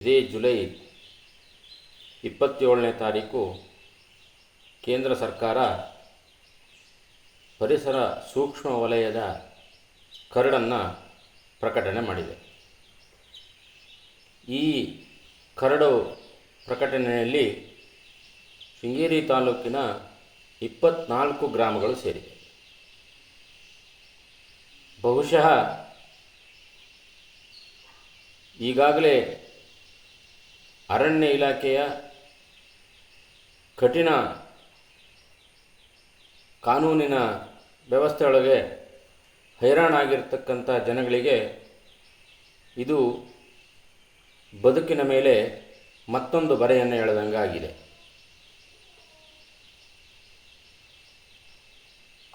ಇದೇ ಜುಲೈ 27ನೇ ತಾರೀಕು ಕೇಂದ್ರ ಸರ್ಕಾರ ಪರಿಸರ ಸೂಕ್ಷ್ಮ ವಲಯದ ಕರಡನ್ನು ಪ್ರಕಟಣೆ ಮಾಡಿದೆ. ಈ ಕರಡು ಪ್ರಕಟಣೆಯಲ್ಲಿ ಶೃಂಗೇರಿ ತಾಲೂಕಿನ 24 ಗ್ರಾಮಗಳು ಸೇರಿವೆ. ಬಹುಶಃ ಈಗಾಗಲೇ ಅರಣ್ಯ ಇಲಾಖೆಯ ಕಠಿಣ ಕಾನೂನಿನ ವ್ಯವಸ್ಥೆಯೊಳಗೆ ಹೈರಾಣಾಗಿರ್ತಕ್ಕಂಥ ಜನಗಳಿಗೆ ಇದು ಬದುಕಿನ ಮೇಲೆ ಮತ್ತೊಂದು ಬರೆಯನ್ನು ಎಳೆದಂಗಾಗಿದೆ.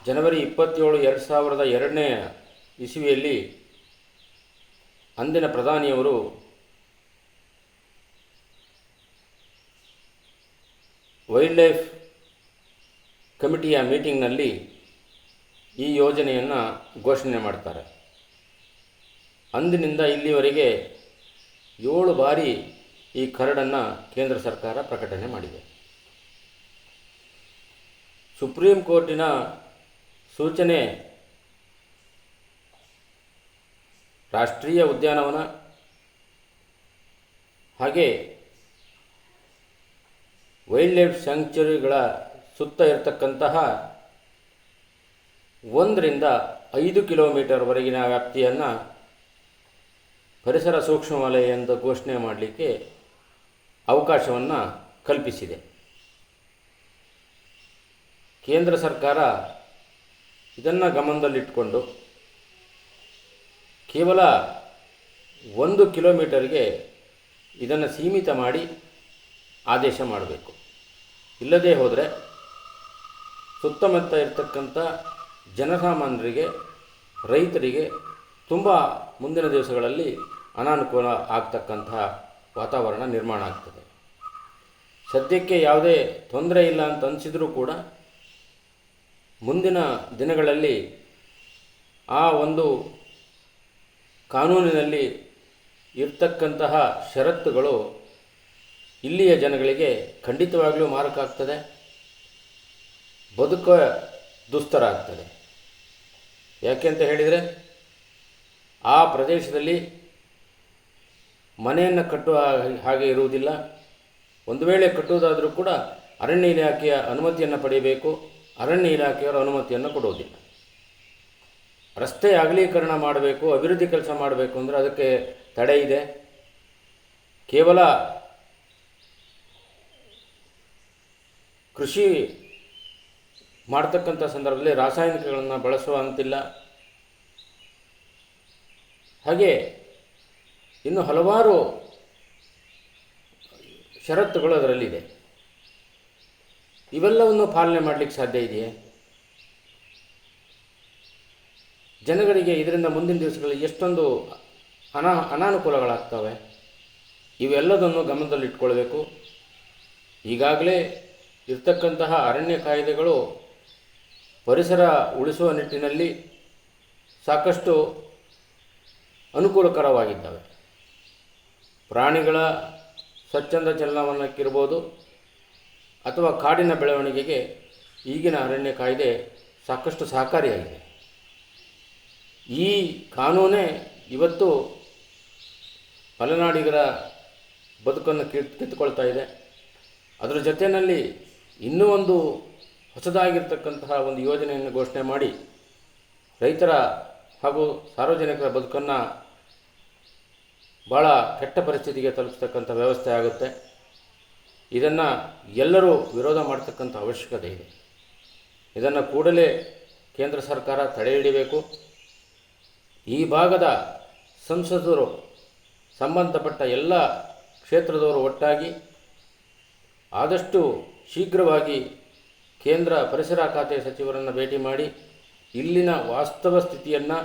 ಜನವರಿ 27, 2002ನೇ ಇಸವಿಯಲ್ಲಿ ಅಂದಿನ ಪ್ರಧಾನಿಯವರು ವೈಲ್ಡ್ ಲೈಫ್ ಕಮಿಟಿಯ ಮೀಟಿಂಗ್ನಲ್ಲಿ ಈ ಯೋಜನೆಯನ್ನು ಘೋಷಣೆ ಮಾಡ್ತಾರೆ. ಅಂದಿನಿಂದ ಇಲ್ಲಿವರೆಗೆ 7 ಬಾರಿ ಈ ಕರಡನ್ನು ಕೇಂದ್ರ ಸರ್ಕಾರ ಪ್ರಕಟಣೆ ಮಾಡಿದೆ. ಸುಪ್ರೀಂ ಕೋರ್ಟಿನ ಸೂಚನೆ ರಾಷ್ಟ್ರೀಯ ಉದ್ಯಾನವನ ಹಾಗೆ ವೈಲ್ಡ್ ಲೈಫ್ ಸ್ಯಾಂಕ್ಚುರಿಗಳ ಸುತ್ತ ಇರತಕ್ಕಂತಹ 1 ರಿಂದ 5 ಕಿಲೋಮೀಟರ್ವರೆಗಿನ ವ್ಯಾಪ್ತಿಯನ್ನು ಪರಿಸರ ಸೂಕ್ಷ್ಮ ವಲಯ ಎಂದು ಘೋಷಣೆ ಮಾಡಲಿಕ್ಕೆ ಅವಕಾಶವನ್ನು ಕಲ್ಪಿಸಿದೆ. ಕೇಂದ್ರ ಸರ್ಕಾರ ಇದನ್ನು ಗಮನದಲ್ಲಿಟ್ಟುಕೊಂಡು ಕೇವಲ 1 ಕಿಲೋಮೀಟರ್ಗೆ ಇದನ್ನು ಸೀಮಿತ ಮಾಡಿ ಆದೇಶ ಮಾಡಬೇಕು. ಇಲ್ಲದೇ ಹೋದರೆ ಸುತ್ತಮುತ್ತ ಇರತಕ್ಕಂಥ ಜನಸಾಮಾನ್ಯರಿಗೆ, ರೈತರಿಗೆ ತುಂಬ ಮುಂದಿನ ದಿವಸಗಳಲ್ಲಿ ಅನಾನುಕೂಲ ಆಗ್ತಕ್ಕಂಥ ವಾತಾವರಣ ನಿರ್ಮಾಣ ಆಗ್ತದೆ. ಸದ್ಯಕ್ಕೆ ಯಾವುದೇ ತೊಂದರೆ ಇಲ್ಲ ಅಂತ ಅನಿಸಿದರೂ ಕೂಡ ಮುಂದಿನ ದಿನಗಳಲ್ಲಿ ಆ ಒಂದು ಕಾನೂನಿನಲ್ಲಿ ಇರ್ತಕ್ಕಂತಹ ಷರತ್ತುಗಳು ಇಲ್ಲಿಯ ಜನಗಳಿಗೆ ಖಂಡಿತವಾಗಲೂ ಮಾರಕ ಆಗ್ತದೆ, ಬದುಕ ದುಸ್ತರ ಆಗ್ತದೆ. ಯಾಕೆ ಅಂತ ಹೇಳಿದರೆ ಆ ಪ್ರದೇಶದಲ್ಲಿ ಮನೆಯನ್ನು ಕಟ್ಟುವ ಹಾಗೆ ಇರುವುದಿಲ್ಲ. ಒಂದು ವೇಳೆ ಕಟ್ಟುವುದಾದರೂ ಕೂಡ ಅರಣ್ಯ ಇಲಾಖೆಯ ಅನುಮತಿಯನ್ನು ಪಡೆಯಬೇಕು. ಅರಣ್ಯ ಇಲಾಖೆಯವರ ಅನುಮತಿಯನ್ನು ಕೊಡುವುದಿಲ್ಲ. ರಸ್ತೆ ಅಗಲೀಕರಣ ಮಾಡಬೇಕು, ಅಭಿವೃದ್ಧಿ ಕೆಲಸ ಮಾಡಬೇಕು ಅಂದರೆ ಅದಕ್ಕೆ ತಡೆ ಇದೆ. ಕೇವಲ ಕೃಷಿ ಮಾಡ್ತಕ್ಕಂಥ ಸಂದರ್ಭದಲ್ಲಿ ರಾಸಾಯನಿಕಗಳನ್ನು ಬಳಸುವ ಅಂತಿಲ್ಲ. ಹಾಗೆ ಇನ್ನು ಹಲವಾರು ಷರತ್ತುಗಳು ಅದರಲ್ಲಿದೆ. ಇವೆಲ್ಲವನ್ನು ಪಾಲನೆ ಮಾಡಲಿಕ್ಕೆ ಸಾಧ್ಯ ಇದೆಯೇ? ಜನಗಳಿಗೆ ಇದರಿಂದ ಮುಂದಿನ ದಿವಸಗಳಲ್ಲಿ ಎಷ್ಟೊಂದು ಅನಾನುಕೂಲಗಳಾಗ್ತವೆ. ಇವೆಲ್ಲದನ್ನು ಗಮನದಲ್ಲಿಟ್ಕೊಳ್ಬೇಕು. ಈಗಾಗಲೇ ಇರ್ತಕ್ಕಂತಹ ಅರಣ್ಯ ಕಾಯ್ದೆಗಳು ಪರಿಸರ ಉಳಿಸುವ ನಿಟ್ಟಿನಲ್ಲಿ ಸಾಕಷ್ಟು ಅನುಕೂಲಕರವಾಗಿದ್ದಾವೆ. ಪ್ರಾಣಿಗಳ ಸ್ವಚ್ಛಂದ ಚಲನವಲನಕ್ಕಿರ್ಬೋದು ಅಥವಾ ಕಾಡಿನ ಬೆಳವಣಿಗೆಗೆ ಈಗಿನ ಅರಣ್ಯ ಕಾಯ್ದೆ ಸಾಕಷ್ಟು ಸಹಕಾರಿಯಾಗಿದೆ. ಈ ಕಾನೂನೇ ಇವತ್ತು ಮಲೆನಾಡಿಗರ ಬದುಕನ್ನು ಕಿತ್ತುಕೊಳ್ತಾ ಇದೆ. ಅದರ ಜೊತೆಯಲ್ಲಿ ಇನ್ನೂ ಒಂದು ಹೊಸದಾಗಿರ್ತಕ್ಕಂತಹ ಒಂದು ಯೋಜನೆಯನ್ನು ಘೋಷಣೆ ಮಾಡಿ ರೈತರ ಹಾಗೂ ಸಾರ್ವಜನಿಕರ ಬದುಕನ್ನು ಭಾಳ ಕೆಟ್ಟ ಪರಿಸ್ಥಿತಿಗೆ ತಲುಪಿಸ್ತಕ್ಕಂಥ ವ್ಯವಸ್ಥೆ ಆಗುತ್ತೆ. ಇದನ್ನು ಎಲ್ಲರೂ ವಿರೋಧ ಮಾಡ್ತಕ್ಕಂಥ ಅವಶ್ಯಕತೆ ಇದೆ. ಇದನ್ನು ಕೂಡಲೇ ಕೇಂದ್ರ ಸರ್ಕಾರ ತಡೆ ಹಿಡಿಬೇಕು. ಈ ಭಾಗದ ಸಂಸದರು, ಸಂಬಂಧಪಟ್ಟ ಎಲ್ಲ ಕ್ಷೇತ್ರದವರು ಒಟ್ಟಾಗಿ ಆದಷ್ಟು ಶೀಘ್ರವಾಗಿ ಕೇಂದ್ರ ಪರಿಸರ ಖಾತೆ ಸಚಿವರನ್ನು ಭೇಟಿ ಮಾಡಿ ಇಲ್ಲಿನ ವಾಸ್ತವ ಸ್ಥಿತಿಯನ್ನು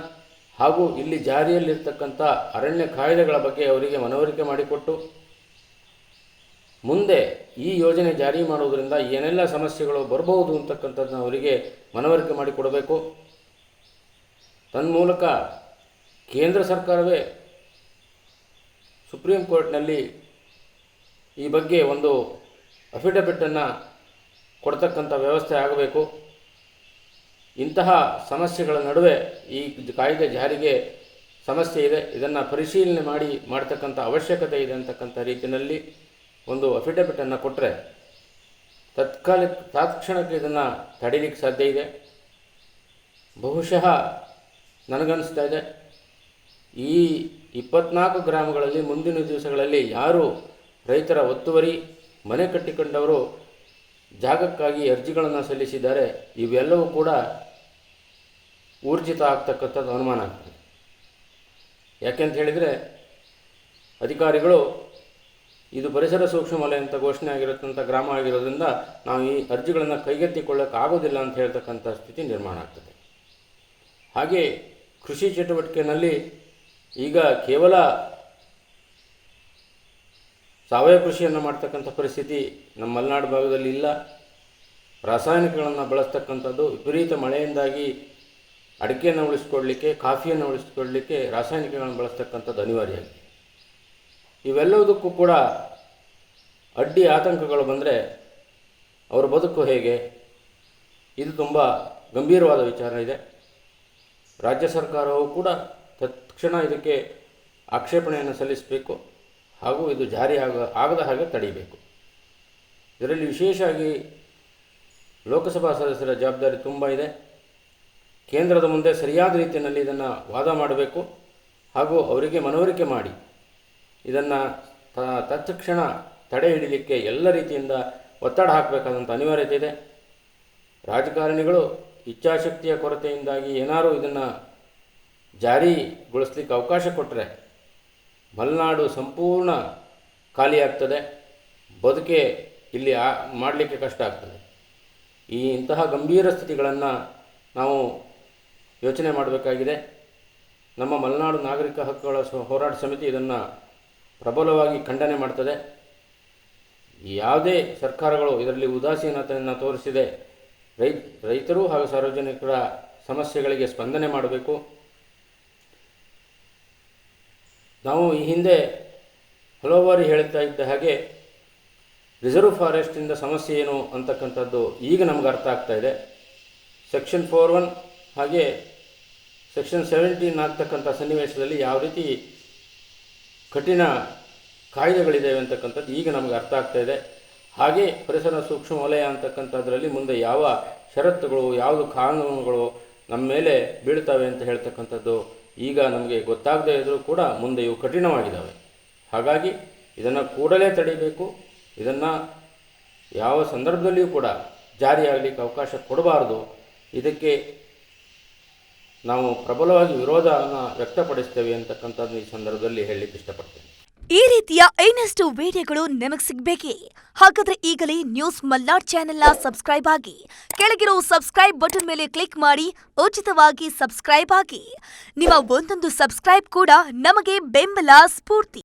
ಹಾಗೂ ಇಲ್ಲಿ ಜಾರಿಯಲ್ಲಿರ್ತಕ್ಕಂಥ ಅರಣ್ಯ ಕಾಯ್ದೆಗಳ ಬಗ್ಗೆ ಅವರಿಗೆ ಮನವರಿಕೆ ಮಾಡಿಕೊಟ್ಟು ಮುಂದೆ ಈ ಯೋಜನೆ ಜಾರಿ ಮಾಡುವುದರಿಂದ ಏನೆಲ್ಲ ಸಮಸ್ಯೆಗಳು ಬರಬಹುದು ಅಂತಕ್ಕಂಥದ್ದನ್ನು ಅವರಿಗೆ ಮನವರಿಕೆ ಮಾಡಿಕೊಡಬೇಕು. ತನ್ಮೂಲಕ ಕೇಂದ್ರ ಸರ್ಕಾರವೇ ಸುಪ್ರೀಂ ಕೋರ್ಟ್ನಲ್ಲಿ ಈ ಬಗ್ಗೆ ಒಂದು ಅಫಿಡವಿಟನ್ನು ಕೊಡ್ತಕ್ಕಂಥ ವ್ಯವಸ್ಥೆ ಆಗಬೇಕು. ಇಂತಹ ಸಮಸ್ಯೆಗಳ ನಡುವೆ ಈ ಕಾಯ್ದೆ ಜಾರಿಗೆ ಸಮಸ್ಯೆ ಇದೆ, ಇದನ್ನು ಪರಿಶೀಲನೆ ಮಾಡ್ತಕ್ಕಂಥ ಅವಶ್ಯಕತೆ ಇದೆ ಅಂತಕ್ಕಂಥ ರೀತಿಯಲ್ಲಿ ಒಂದು ಅಫಿಡವಿಟನ್ನು ಕೊಟ್ಟರೆ ತಾತ್ಕ್ಷಣಕ್ಕೆ ಇದನ್ನು ತಡೀಲಿಕ್ಕೆ ಸಾಧ್ಯ ಇದೆ. ಬಹುಶಃ ನನಗನ್ನಿಸ್ತಾ ಇದೆ ಈ 24 ಗ್ರಾಮಗಳಲ್ಲಿ ಮುಂದಿನ ದಿವಸಗಳಲ್ಲಿ ಯಾರು ರೈತರ ಒತ್ತುವರಿ ಮನೆ ಕಟ್ಟಿಕೊಂಡವರು ಜಾಗಕ್ಕಾಗಿ ಅರ್ಜಿಗಳನ್ನು ಸಲ್ಲಿಸಿದ್ದಾರೆ ಇವೆಲ್ಲವೂ ಕೂಡ ಊರ್ಜಿತ ಆಗ್ತಕ್ಕಂಥದ್ದು ಅನುಮಾನ ಆಗ್ತದೆ. ಯಾಕೆಂತ ಹೇಳಿದರೆ ಅಧಿಕಾರಿಗಳು ಇದು ಪರಿಸರ ಸೂಕ್ಷ್ಮ ವಲಯ ಅಂತ ಘೋಷಣೆ ಆಗಿರತಕ್ಕಂಥ ಗ್ರಾಮ ಆಗಿರೋದ್ರಿಂದ ನಾವು ಈ ಅರ್ಜಿಗಳನ್ನು ಕೈಗೆತ್ತಿಕೊಳ್ಳೋಕ್ಕಾಗೋದಿಲ್ಲ ಅಂತ ಹೇಳ್ತಕ್ಕಂಥ ಸ್ಥಿತಿ ನಿರ್ಮಾಣ ಆಗ್ತದೆ. ಹಾಗೆ ಕೃಷಿ ಚಟುವಟಿಕೆಯಲ್ಲಿ ಈಗ ಕೇವಲ ಸಾವಯವ ಕೃಷಿಯನ್ನು ಮಾಡ್ತಕ್ಕಂಥ ಪರಿಸ್ಥಿತಿ ನಮ್ಮ ಮಲೆನಾಡು ಭಾಗದಲ್ಲಿ ಇಲ್ಲ. ರಾಸಾಯನಿಕಗಳನ್ನು ಬಳಸ್ತಕ್ಕಂಥದ್ದು, ವಿಪರೀತ ಮಳೆಯಿಂದಾಗಿ ಅಡಿಕೆಯನ್ನು ಉಳಿಸ್ಕೊಳ್ಳಲಿಕ್ಕೆ, ಕಾಫಿಯನ್ನು ಉಳಿಸ್ಕೊಳ್ಳಲಿಕ್ಕೆ ರಾಸಾಯನಿಕಗಳನ್ನು ಬಳಸ್ತಕ್ಕಂಥದ್ದು ಅನಿವಾರ್ಯ ಆಗಿದೆ. ಇವೆಲ್ಲದಕ್ಕೂ ಕೂಡ ಅಡ್ಡಿ ಆತಂಕಗಳು ಬಂದರೆ ಅವರ ಬದುಕು ಹೇಗೆ? ಇದು ತುಂಬ ಗಂಭೀರವಾದ ವಿಚಾರ ಇದೆ. ರಾಜ್ಯ ಸರ್ಕಾರವು ಕೂಡ ತಕ್ಷಣ ಇದಕ್ಕೆ ಆಕ್ಷೇಪಣೆಯನ್ನು ಸಲ್ಲಿಸಬೇಕು ಹಾಗೂ ಇದು ಜಾರಿ ಆಗದ ಹಾಗೆ ತಡೆಯಬೇಕು. ಇದರಲ್ಲಿ ವಿಶೇಷವಾಗಿ ಲೋಕಸಭಾ ಸದಸ್ಯರ ಜವಾಬ್ದಾರಿ ತುಂಬ ಇದೆ. ಕೇಂದ್ರದ ಮುಂದೆ ಸರಿಯಾದ ರೀತಿಯಲ್ಲಿ ಇದನ್ನು ವಾದ ಮಾಡಬೇಕು ಹಾಗೂ ಅವರಿಗೆ ಮನವರಿಕೆ ಮಾಡಿ ಇದನ್ನು ತತ್ಕ್ಷಣ ತಡೆ ಹಿಡಿಯಲಿಕ್ಕೆ ಎಲ್ಲ ರೀತಿಯಿಂದ ಒತ್ತಡ ಹಾಕಬೇಕಾದಂಥ ಅನಿವಾರ್ಯತೆ ಇದೆ. ರಾಜಕಾರಣಿಗಳು ಇಚ್ಛಾಶಕ್ತಿಯ ಕೊರತೆಯಿಂದಾಗಿ ಏನಾದರೂ ಇದನ್ನು ಜಾರಿಗೊಳಿಸಲಿಕ್ಕೆ ಅವಕಾಶ ಕೊಟ್ಟರೆ ಮಲೆನಾಡು ಸಂಪೂರ್ಣ ಖಾಲಿಯಾಗ್ತದೆ, ಬದುಕೆ ಇಲ್ಲಿ ಮಾಡಲಿಕ್ಕೆ ಕಷ್ಟ ಆಗ್ತದೆ. ಇಂತಹ ಗಂಭೀರ ಸ್ಥಿತಿಗಳನ್ನು ನಾವು ಯೋಚನೆ ಮಾಡಬೇಕಾಗಿದೆ. ನಮ್ಮ ಮಲೆನಾಡು ನಾಗರಿಕ ಹಕ್ಕುಗಳ ಹೋರಾಟ ಸಮಿತಿ ಇದನ್ನು ಪ್ರಬಲವಾಗಿ ಖಂಡನೆ ಮಾಡ್ತದೆ. ಯಾವುದೇ ಸರ್ಕಾರಗಳು ಇದರಲ್ಲಿ ಉದಾಸೀನತೆಯನ್ನು ತೋರಿಸಿದೆ ರೈತರು ಹಾಗೂ ಸಾರ್ವಜನಿಕರ ಸಮಸ್ಯೆಗಳಿಗೆ ಸ್ಪಂದನೆ ಮಾಡಬೇಕು. ನಾವು ಈ ಹಿಂದೆ ಹಲವು ಬಾರಿ ಹೇಳ್ತಾ ಇದ್ದ ಹಾಗೆ ರಿಸರ್ವ್ ಫಾರೆಸ್ಟಿಂದ ಸಮಸ್ಯೆ ಏನು ಅಂತಕ್ಕಂಥದ್ದು ಈಗ ನಮ್ಗೆ ಅರ್ಥ ಆಗ್ತಾ ಇದೆ. ಸೆಕ್ಷನ್ 4(1) ಹಾಗೆ ಸೆಕ್ಷನ್ 17 ಆಗ್ತಕ್ಕಂಥ ಸನ್ನಿವೇಶದಲ್ಲಿ ಯಾವ ರೀತಿ ಕಠಿಣ ಕಾಯ್ದೆಗಳಿದ್ದಾವೆ ಅಂತಕ್ಕಂಥದ್ದು ಈಗ ನಮಗೆ ಅರ್ಥ ಆಗ್ತಾ ಇದೆ. ಹಾಗೆ ಪರಿಸರ ಸೂಕ್ಷ್ಮ ವಲಯ ಅಂತಕ್ಕಂಥದ್ರಲ್ಲಿ ಮುಂದೆ ಯಾವ ಷರತ್ತುಗಳು, ಯಾವುದು ಕಾನೂನುಗಳು ನಮ್ಮ ಮೇಲೆ ಬೀಳ್ತವೆ ಅಂತ ಹೇಳ್ತಕ್ಕಂಥದ್ದು ಈಗ ನಮಗೆ ಗೊತ್ತಾಗದೇ ಇದ್ದರೂ ಕೂಡ ಮುಂದೆ ಇವು ಕಠಿಣವಾಗಿದ್ದಾವೆ. ಹಾಗಾಗಿ ಇದನ್ನು ಕೂಡಲೇ ತಡಿಬೇಕು. ಇದನ್ನು ಯಾವ ಸಂದರ್ಭದಲ್ಲಿಯೂ ಕೂಡ ಜಾರಿಯಾಗಲಿಕ್ಕೆ ಅವಕಾಶ ಕೊಡಬಾರ್ದು. ಇದಕ್ಕೆ ನಾವು ಪ್ರಬಲವಾಗಿ ವಿರೋಧವನ್ನು ವ್ಯಕ್ತಪಡಿಸ್ತೇವೆ ಅಂತಕ್ಕಂಥದ್ದು ಈ ಸಂದರ್ಭದಲ್ಲಿ ಹೇಳಲಿಕ್ಕೆ ಇಷ್ಟಪಡ್ತೇನೆ. ಈ ರೀತಿಯ ಇನ್ನಷ್ಟು ವಿಡಿಯೋಗಳು ನಿಮಗೆ ಸಿಗಬೇಕೇ? ಹಾಗಾದ್ರೆ ಈಗಲೇ ನ್ಯೂಸ್ ಮಲ್ನಾಡ್ ಚಾನೆಲ್ನ ಸಬ್ಸ್ಕ್ರೈಬ್ ಆಗಿ, ಕೆಳಗಿರೋ ಸಬ್ಸ್ಕ್ರೈಬ್ ಬಟನ್ ಮೇಲೆ ಕ್ಲಿಕ್ ಮಾಡಿ ಉಚಿತವಾಗಿ ಸಬ್ಸ್ಕ್ರೈಬ್ ಆಗಿ. ನಿಮ್ಮ ಒಂದೊಂದು ಸಬ್ಸ್ಕ್ರೈಬ್ ಕೂಡ ನಮಗೆ ಬೆಂಬಲ, ಸ್ಫೂರ್ತಿ.